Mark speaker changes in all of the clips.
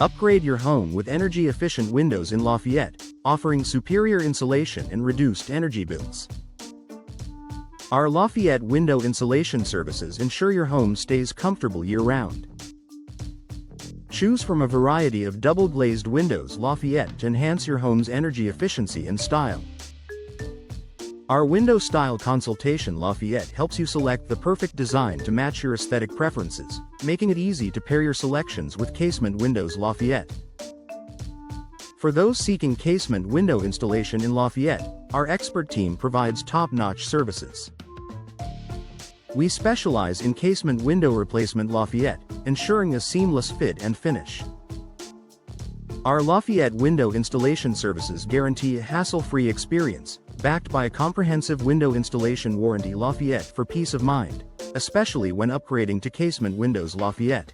Speaker 1: Upgrade your home with energy-efficient windows in Lafayette, offering superior insulation and reduced energy bills. Our Lafayette window insulation services ensure your home stays comfortable year-round. Choose from a variety of double-glazed windows Lafayette to enhance your home's energy efficiency and style. Our window style consultation Lafayette helps you select the perfect design to match your aesthetic preferences, making it easy to pair your selections with Casement windows Lafayette. For those seeking Casement window installation in Lafayette, our expert team provides top-notch services. We specialize in casement window replacement Lafayette, ensuring a seamless fit and finish. Our Lafayette window installation services guarantee a hassle-free experience, backed by a comprehensive window installation warranty Lafayette for peace of mind, especially when upgrading to Casement windows Lafayette.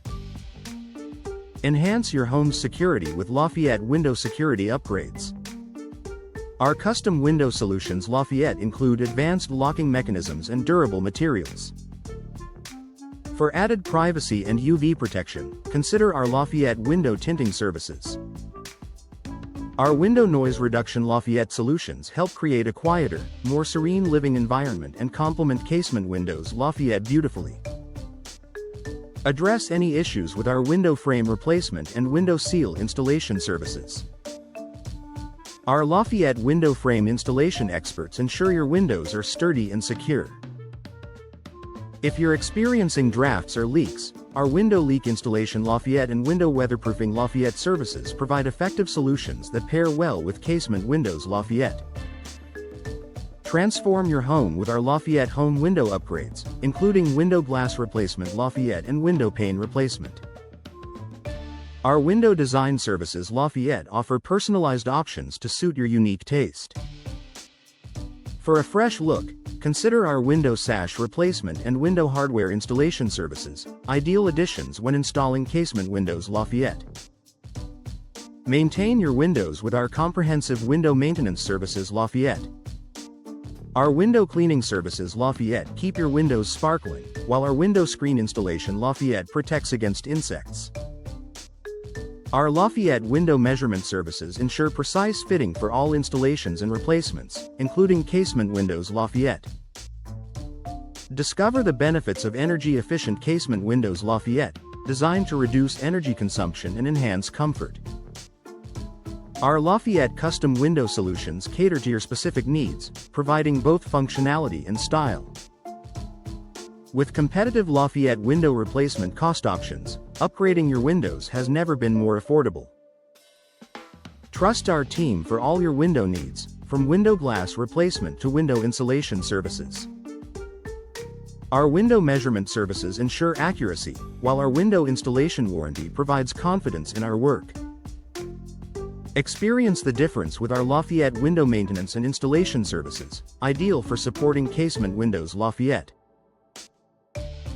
Speaker 1: Enhance your home's security with Lafayette window security upgrades. Our custom window solutions Lafayette include advanced locking mechanisms and durable materials. For added privacy and UV protection, consider our Lafayette window tinting services. Our window noise reduction Lafayette solutions help create a quieter, more serene living environment and complement Casement windows Lafayette beautifully. Address any issues with our window frame replacement and window seal installation services. Our Lafayette window frame installation experts ensure your windows are sturdy and secure. If you're experiencing drafts or leaks, our window leak installation Lafayette and window weatherproofing Lafayette services provide effective solutions that pair well with Casement windows Lafayette. Transform your home with our Lafayette home window upgrades, including window glass replacement Lafayette and window pane replacement. Our window design services Lafayette offer personalized options to suit your unique taste. For a fresh look, consider our window sash replacement and window hardware installation services, ideal additions when installing Casement windows Lafayette. Maintain your windows with our comprehensive window maintenance services Lafayette. Our window cleaning services Lafayette keep your windows sparkling, while our window screen installation Lafayette protects against insects. Our Lafayette window measurement services ensure precise fitting for all installations and replacements, including Casement windows Lafayette. Discover the benefits of energy-efficient Casement windows Lafayette, designed to reduce energy consumption and enhance comfort. Our Lafayette custom window solutions cater to your specific needs, providing both functionality and style. With competitive Lafayette window replacement cost options, upgrading your windows has never been more affordable. Trust our team for all your window needs, from window glass replacement to window insulation services. Our window measurement services ensure accuracy, while our window installation warranty provides confidence in our work. Experience the difference with our Lafayette window maintenance and installation services, ideal for supporting Casement windows Lafayette.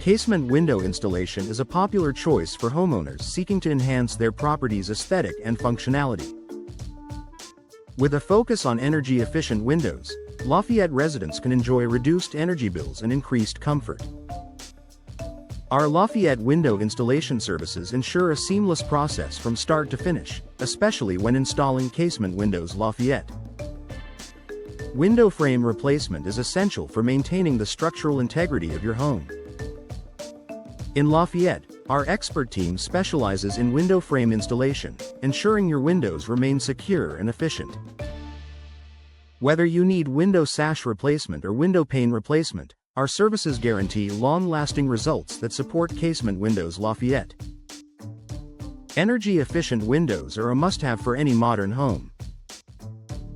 Speaker 1: Casement window installation is a popular choice for homeowners seeking to enhance their property's aesthetic and functionality. With a focus on energy-efficient windows, Lafayette residents can enjoy reduced energy bills and increased comfort. Our Lafayette window installation services ensure a seamless process from start to finish, especially when installing Casement windows Lafayette. Window frame replacement is essential for maintaining the structural integrity of your home. In Lafayette, our expert team specializes in window frame installation, ensuring your windows remain secure and efficient. Whether you need window sash replacement or window pane replacement, our services guarantee long-lasting results that support Casement windows Lafayette. Energy-efficient windows are a must-have for any modern home.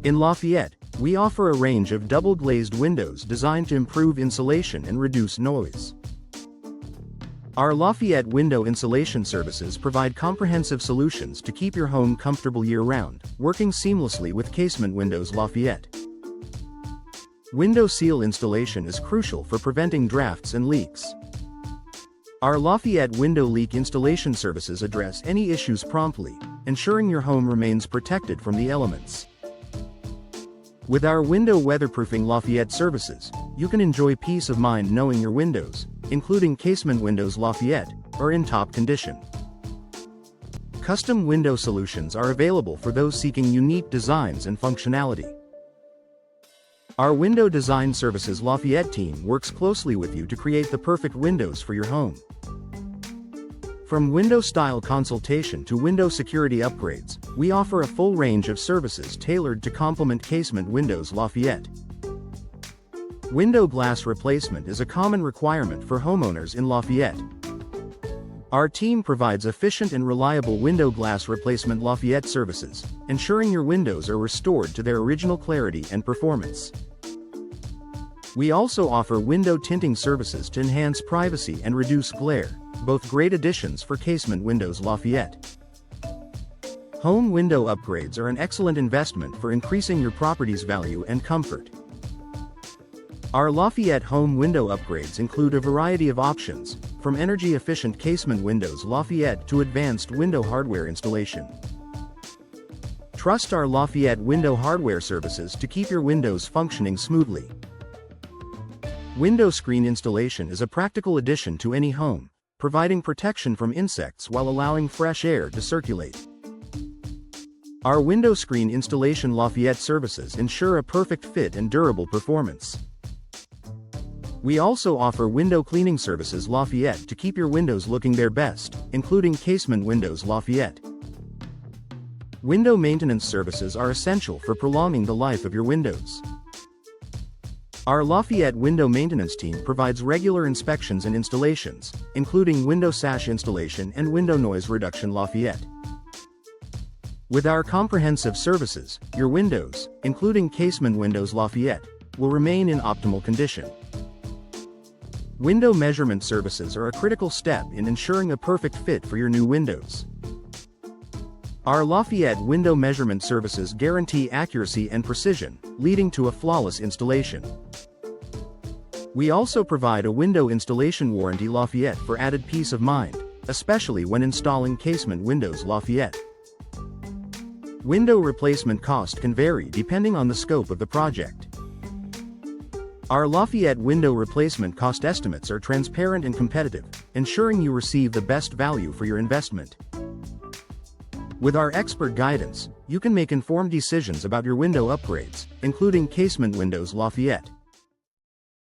Speaker 1: In Lafayette, we offer a range of double-glazed windows designed to improve insulation and reduce noise. Our Lafayette window insulation services provide comprehensive solutions to keep your home comfortable year-round, working seamlessly with Casement windows Lafayette. Window seal installation is crucial for preventing drafts and leaks. Our Lafayette window leak installation services address any issues promptly, ensuring your home remains protected from the elements. With our window weatherproofing Lafayette services, you can enjoy peace of mind knowing your windows, including Casement windows Lafayette, are in top condition. Custom window solutions are available for those seeking unique designs and functionality. Our window design services Lafayette team works closely with you to create the perfect windows for your home. From window style consultation to window security upgrades, we offer a full range of services tailored to complement Casement Windows Lafayette. Window glass replacement is a common requirement for homeowners in Lafayette. Our team provides efficient and reliable window glass replacement Lafayette services, ensuring your windows are restored to their original clarity and performance. We also offer window tinting services to enhance privacy and reduce glare, both great additions for Casement Windows Lafayette. Home window upgrades are an excellent investment for increasing your property's value and comfort. Our Lafayette home window upgrades include a variety of options, from energy-efficient Casement Windows Lafayette to advanced window hardware installation. Trust our Lafayette window hardware services to keep your windows functioning smoothly. Window screen installation is a practical addition to any home, providing protection from insects while allowing fresh air to circulate. Our window screen installation Lafayette services ensure a perfect fit and durable performance. We also offer window cleaning services Lafayette to keep your windows looking their best, including Casement Windows Lafayette. Window maintenance services are essential for prolonging the life of your windows. Our Lafayette window maintenance team provides regular inspections and installations, including window sash installation and window noise reduction Lafayette. With our comprehensive services, your windows, including Casement Windows Lafayette, will remain in optimal condition. Window measurement services are a critical step in ensuring a perfect fit for your new windows. Our Lafayette window measurement services guarantee accuracy and precision, leading to a flawless installation. We also provide a window installation warranty Lafayette for added peace of mind, especially when installing Casement Windows Lafayette. Window replacement cost can vary depending on the scope of the project. Our Lafayette window replacement cost estimates are transparent and competitive, ensuring you receive the best value for your investment. With our expert guidance, you can make informed decisions about your window upgrades, including Casement Windows Lafayette.